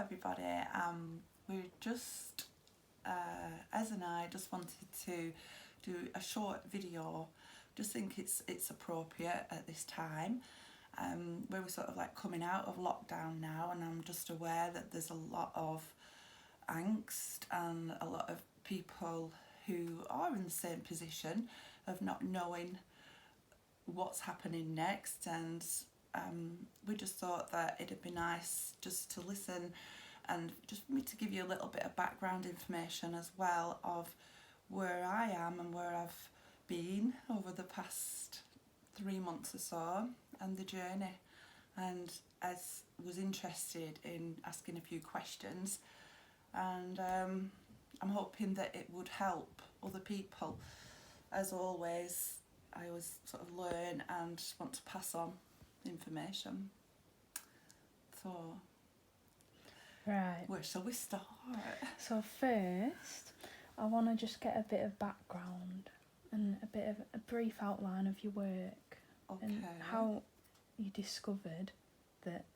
everybody. We just, Ez and I just wanted to do a short video. Just think it's appropriate at this time. Where we're sort of like coming out of lockdown now, and I'm just aware that there's a lot of angst and a lot of people who are in the same position of not knowing what's happening next, and we just thought that it'd be nice just to listen and just for me to give you a little bit of background information as well of where I am and where I've been over the past 3 months or so and the journey. And as was interested in asking a few questions, and I'm hoping that it would help other people. As always, I always sort of learn and want to pass on information. So, right, where shall we start? So first, I want to just get a bit of background and a bit of a brief outline of your work. Okay. And how you discovered that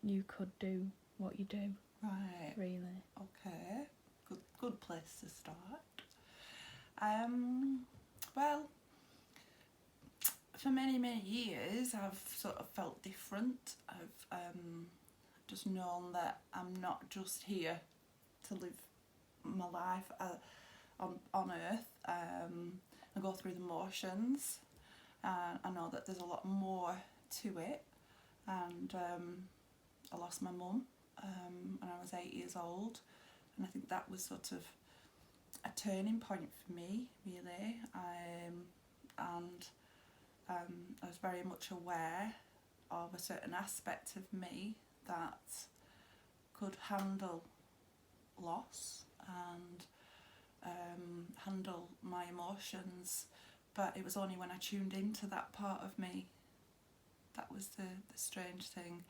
you could do what you do. Right. Really. Okay. Good place to start. Well, for many years I've sort of felt different. I've just known that I'm not just here to live my life on earth and go through the motions. I know that there's a lot more to it, and I lost my mum when I was 8 years old, and I think that was sort of a turning point for me, really. And I was very much aware of a certain aspect of me that could handle loss and handle my emotions, but it was only when I tuned into that part of me. That was the strange thing.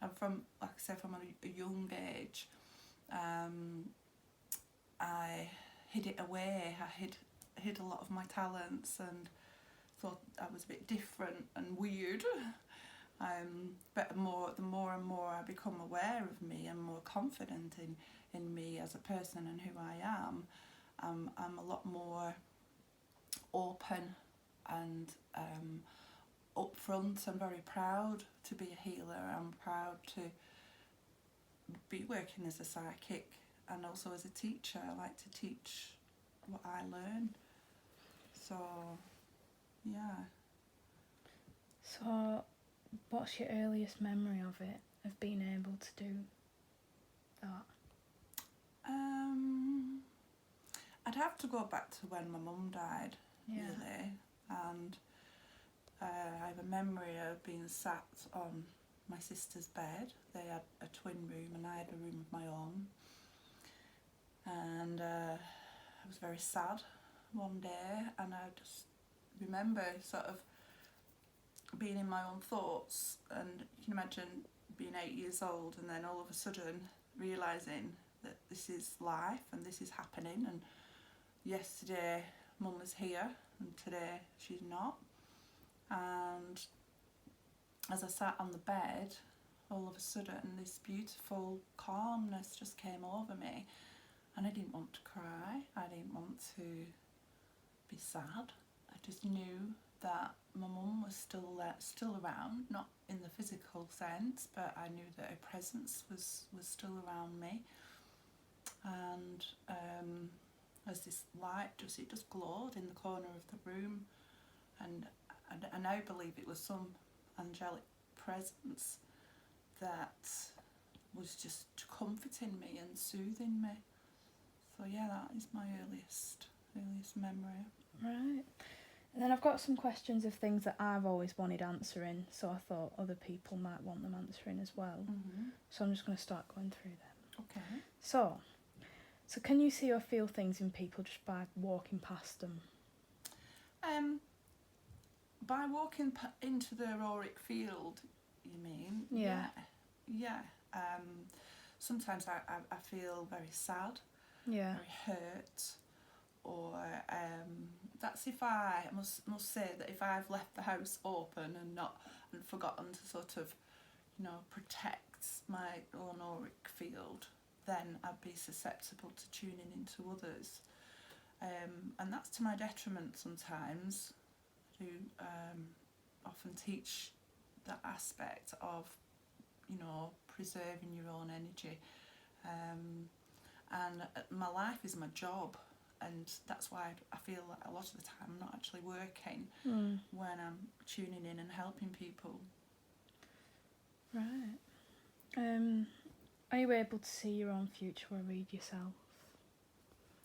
And from, like I said, from a young age, I hid it away. I hid a lot of my talents and thought I was a bit different and weird. But the more and more I become aware of me and more confident in me as a person and who I am, I'm a lot more open and upfront. I'm very proud to be a healer. I'm proud to be working as a psychic and also as a teacher. I like to teach what I learn. So, yeah. So, what's your earliest memory of it, of being able to do that? I'd have to go back to when my mum died, really. And I have a memory of being sat on my sister's bed. They had a twin room and I had a room of my own. And I was very sad one day, and I just remember sort of being in my own thoughts, and you can imagine being 8 years old and then all of a sudden realising that this is life and this is happening, and yesterday mum was here and today she's not. And as I sat on the bed, all of a sudden this beautiful calmness just came over me, and I didn't want to cry, I didn't want to be sad. I just knew that my mum was still around, not in the physical sense, but I knew that her presence was still around me. And as this light just glowed in the corner of the room, and I now believe it was some angelic presence that was just comforting me and soothing me. So yeah, that is my earliest memory. Right. And then I've got some questions of things that I've always wanted answering, so I thought other people might want them answering as well. Mm-hmm. So I'm just going to start going through them. Okay. So can you see or feel things in people just by walking past them? By walking into their auric field, you mean? Yeah. Yeah. Sometimes I feel very sad, Yeah. very hurt, or that's if I must say that if I've left the house open and forgotten to sort of, protects my own auric field, then I'd be susceptible to tuning into others. And that's to my detriment sometimes. I do often teach that aspect of, preserving your own energy. And my life is my job, and that's why I feel like a lot of the time I'm not actually working when I'm tuning in and helping people. Right. Are you able to see your own future or read yourself?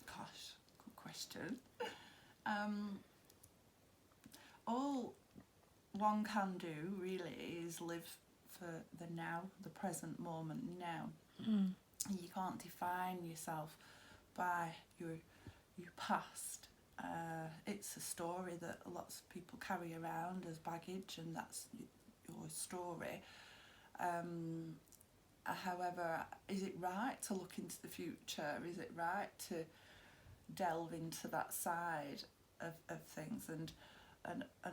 Gosh, good question. All one can do really is live for the now, the present moment now. You can't define yourself by your past. It's a story that lots of people carry around as baggage, and that's your story. However, is it right to look into the future? Is it right to delve into that side of things? And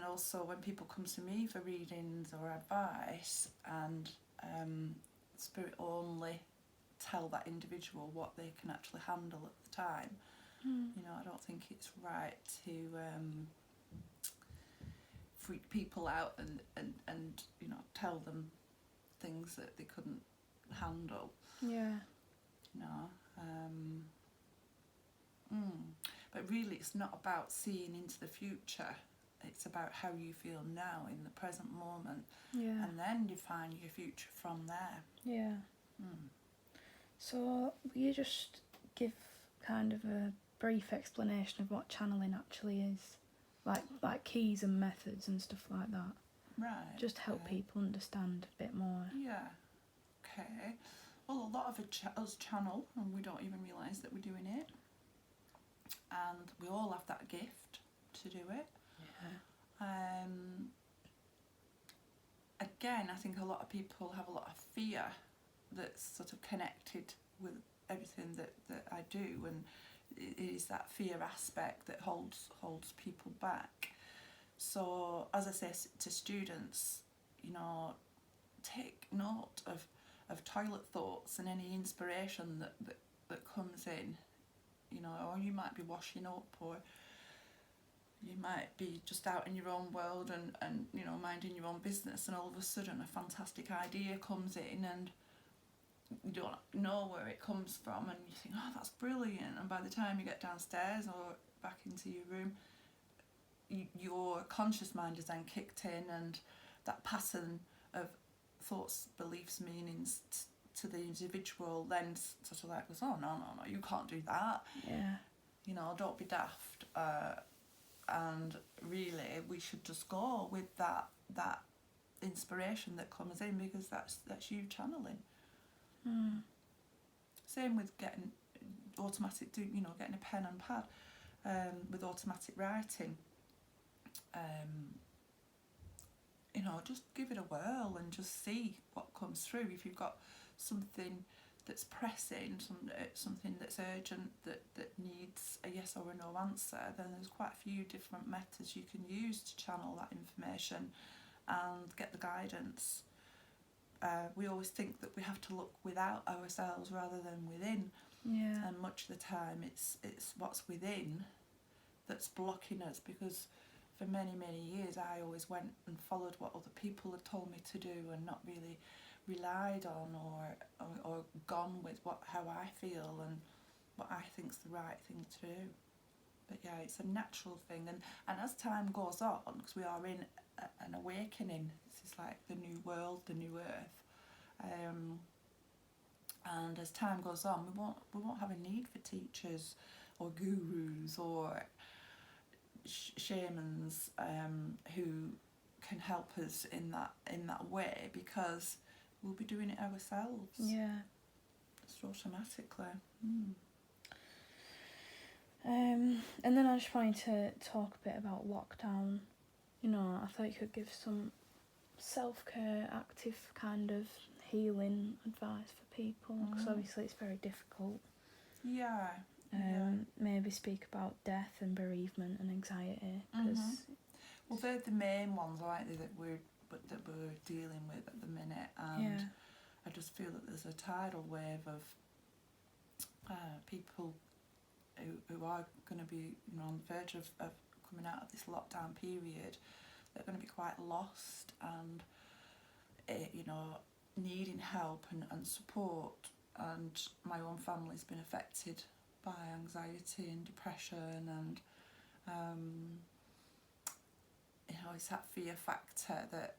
also when people come to me for readings or advice, and spirit only tell that individual what they can actually handle at the time. I don't think it's right to freak people out and tell them things that they couldn't handle. Yeah. But really it's not about seeing into the future. It's about how you feel now in the present moment. Yeah. And then define your future from there. Yeah. So will you just give kind of a brief explanation of what channeling actually is? Like keys and methods and stuff like that. Right. Just help people understand a bit more. Yeah. Okay. Well, a lot of us channel and we don't even realise that we're doing it. And we all have that gift to do it. Yeah. Again, I think a lot of people have a lot of fear that's sort of connected with everything that I do, and it is that fear aspect that holds people back. So as I say to students, take note of toilet thoughts and any inspiration that comes in, or you might be washing up, or you might be just out in your own world and minding your own business, and all of a sudden a fantastic idea comes in and you don't know where it comes from, and you think, oh, that's brilliant, and by the time you get downstairs or back into your room, your conscious mind is then kicked in, and that pattern of thoughts, beliefs, meanings to the individual then sort of like goes, oh no, you can't do that. Yeah. Don't be daft. And really we should just go with that inspiration that comes in, because that's you channeling. Same with getting automatic, getting a pen and pad, with automatic writing. Just give it a whirl and just see what comes through. If you've got something that's pressing, something that's urgent, that needs a yes or a no answer, then there's quite a few different methods you can use to channel that information and get the guidance. We always think that we have to look without ourselves rather than within. Yeah. And much of the time it's what's within that's blocking us, because for many years I always went and followed what other people had told me to do and not really relied on or gone with how I feel and what I think's the right thing to do. But yeah, it's a natural thing, and as time goes on, because we are in an awakening, this is like the new world, the new earth, and as time goes on, we won't have a need for teachers or gurus or shamans who can help us in that way, because we'll be doing it ourselves. Yeah. Just automatically. And then I just wanted to talk a bit about lockdown. I thought you could give some self-care, active kind of healing advice for people, because obviously it's very difficult. Yeah. Maybe speak about death and bereavement and anxiety, because well, they're the main ones, aren't they, that we're dealing with at the minute, and feel that there's a tidal wave of people who are going to be, you know, on the verge of coming out of this lockdown period. They're going to be quite lost and, you know, needing help and support. And my own family's been affected by anxiety and depression, and you know, it's that fear factor that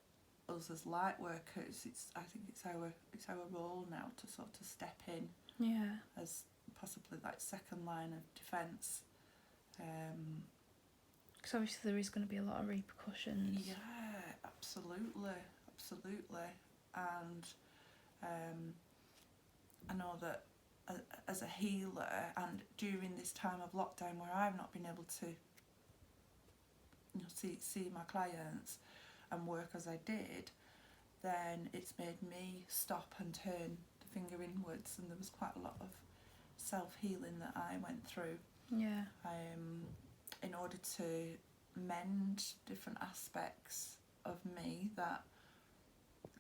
us as light workers, I think it's our role now to sort of step in as possibly like second line of defence. Because obviously there is going to be a lot of repercussions. Yeah, absolutely, and I know that as a healer, and during this time of lockdown where I've not been able to, you know, see my clients and work as I did, then it's made me stop and turn the finger inwards, and there was quite a lot of self-healing that I went through. Yeah. In order to mend different aspects of me that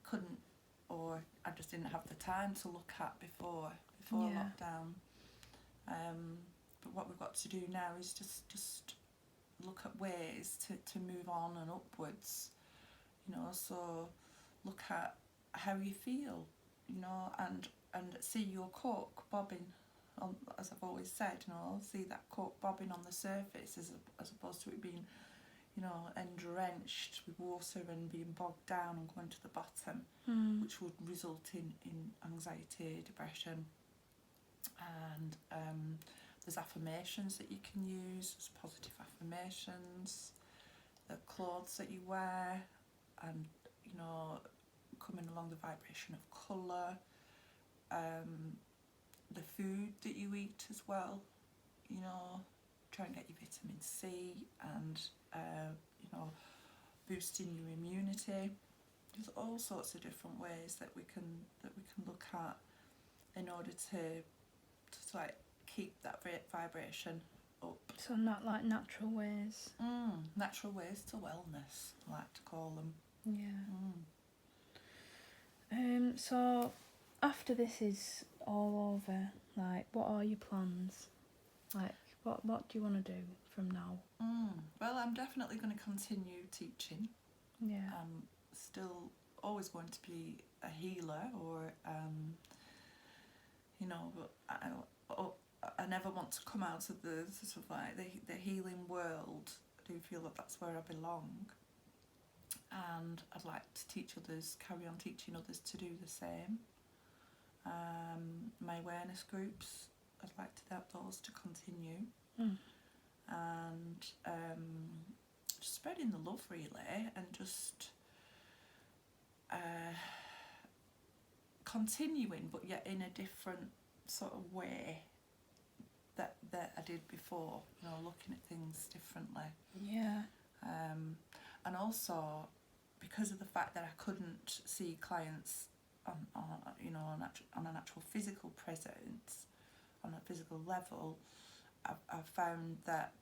couldn't, or I just didn't have the time to look at before lockdown. But what we've got to do now is just look at ways to move on and upwards, you know, so look at how you feel, you know, and see your cork bobbing on, as I've always said, you know, see that cork bobbing on the surface as opposed to it being, you know, drenched with water and being bogged down and going to the bottom, which would result in anxiety, depression. And there's affirmations that you can use, there's positive affirmations, the clothes that you wear, and, you know, coming along the vibration of colour, the food that you eat as well, you know, try and get your vitamin C, and you know, boosting your immunity. There's all sorts of different ways that we can look at in order to like keep that vibration up. So not like natural ways. Natural ways to wellness, I like to call them. Yeah. So after this is all over, like, what are your plans? Like, what do you want to do from now? Well, I'm definitely going to continue teaching. Yeah. I'm still always going to be a healer, or you know, but I never want to come out of the sort of like the healing world. I do feel that that's where I belong, and I'd like to teach others, carry on teaching others to do the same. My awareness groups, I'd like those to continue, and just spreading the love really, and just continuing, but yet in a different sort of way that I did before, you know, looking at things differently. Yeah. And also because of the fact that I couldn't see clients on you know, on an actual physical presence, on a physical level, I've found that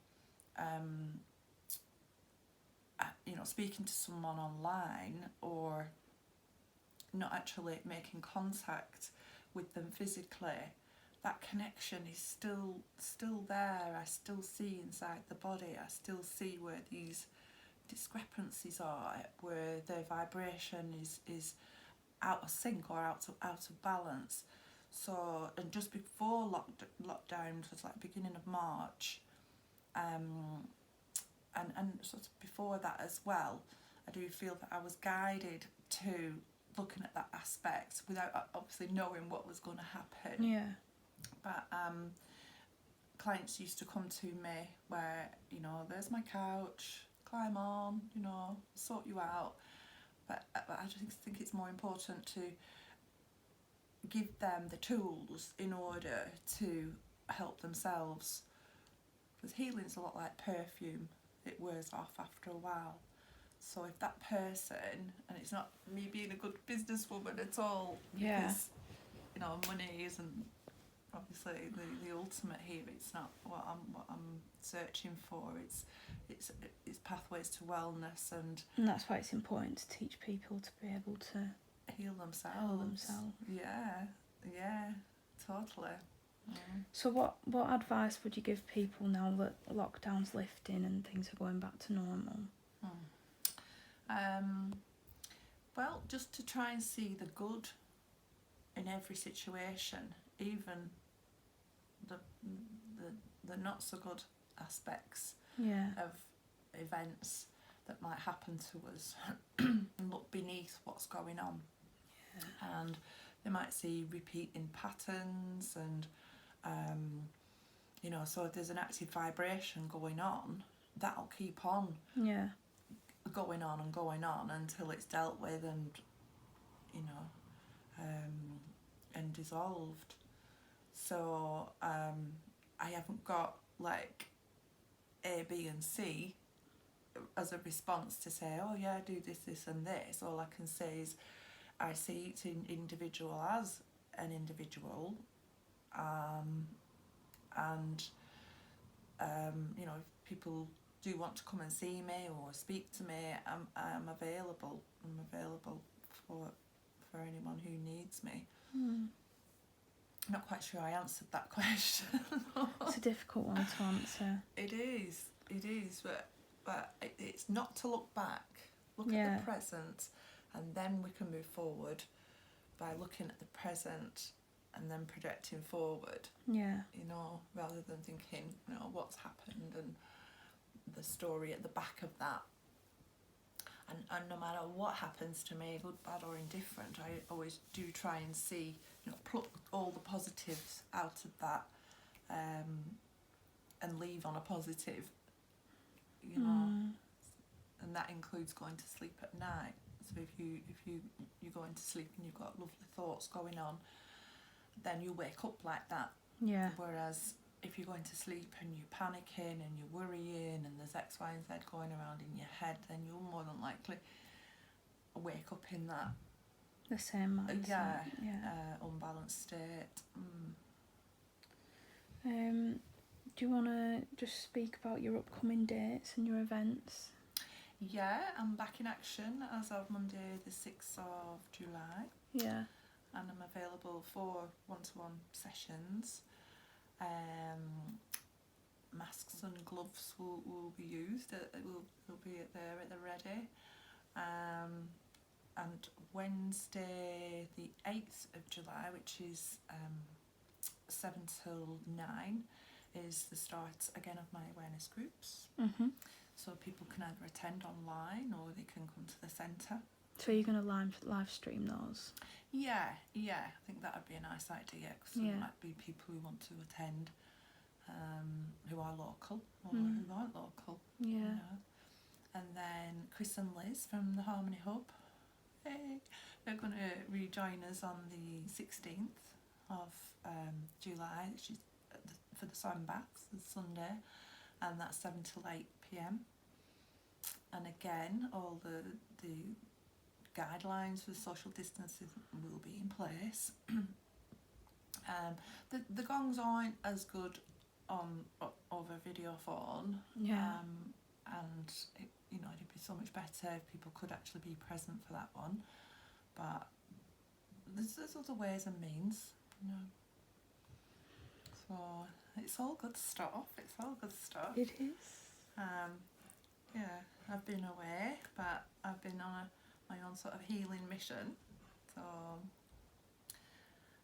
you know, speaking to someone online, or not actually making contact with them physically, that connection is still there. I still see inside the body, I still see where these discrepancies are, where their vibration is out of sync or out of balance. So, and just before lockdown, it was like beginning of March, and sort of before that as well, I do feel that I was guided to looking at that aspect without obviously knowing what was going to happen. Yeah. But clients used to come to me where, you know, there's my couch, climb on, you know, sort you out. But I just think it's more important to give them the tools in order to help themselves. Because healing's a lot like perfume, it wears off after a while. So if that person, and it's not me being a good businesswoman at all, because, you know, money isn't obviously the ultimate here. It's not what I'm searching for. It's pathways to wellness, and that's why it's important to teach people to be able to heal themselves. Heal themselves. Yeah, totally. So what advice would you give people now that lockdown's lifting and things are going back to normal? Well, just to try and see the good in every situation, even the not so good aspects of events that might happen to us, and look beneath what's going on. And they might see repeating patterns, and so if there's an active vibration going on, that'll keep on going on and going on until it's dealt with and and dissolved. So I haven't got like A, B and C as a response to say, oh yeah, do this and this. All I can say is I see each individual as an individual, and if people do want to come and see me or speak to me, I'm available. I'm available for anyone who needs me. I'm not quite sure I answered that question. It's a difficult one to answer. It is, but it's not to look back. Look at the present, and then we can move forward by looking at the present and then projecting forward. Rather than thinking, what's happened and the story at the back of that. And no matter what happens to me, good, bad or indifferent, I always do try and see, pluck all the positives out of that, and leave on a positive, and that includes going to sleep at night. So if you're going to sleep and you've got lovely thoughts going on, then you wake up like that. Whereas if you're going to sleep and you're panicking and you're worrying and there's X, Y and Z going around in your head, then you'll more than likely wake up in that the same mindset. Unbalanced state. Do you want to just speak about your upcoming dates and your events? Yeah, I'm back in action as of Monday the 6th of July. And I'm available for one-to-one sessions. Masks and gloves will be used. Will be there at the ready. And Wednesday the 8th of July, which is 7 till 9, is the start again of my awareness groups. So people can either attend online or they can come to the centre. So you're going to live stream those? Yeah, I think that would be a nice idea, because there might be people who want to attend who are local or who aren't local. And then Chris and Liz from the Harmony Hub, they're going to rejoin us on the 16th of July, which is for the sun baths, the Sunday, and that's 7 till 8 p.m. And again, all the guidelines for social distancing will be in place. The gongs aren't as good over video phone, and it'd be so much better if people could actually be present for that one. But there's other ways and means, So it's all good stuff. It is. I've been away, but I've been on my own sort of healing mission. So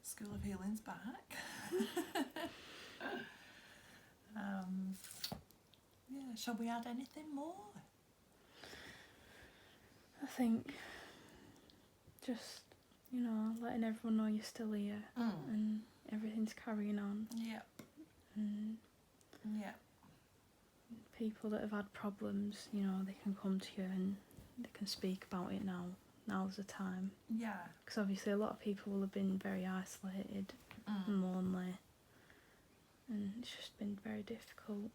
School of Healing's back. Shall we add anything more? I think just, letting everyone know you're still here and everything's carrying on. And people that have had problems, they can come to you and they can speak about it now. Now's the time. Because obviously a lot of people will have been very isolated and lonely, and it's just been very difficult.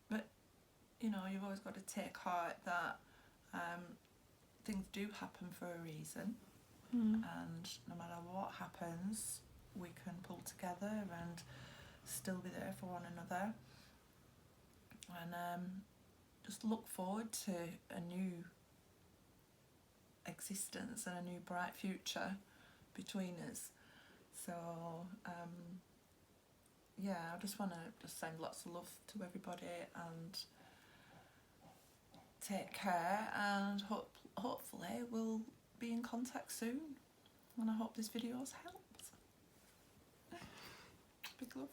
But you've always got to take heart that things do happen for a reason, and no matter what happens, we can pull together and still be there for one another, and just look forward to a new existence and a new bright future between us. So yeah, I just want to just send lots of love to everybody and take care, and hopefully we'll be in contact soon, and I hope this video's helped. Big love.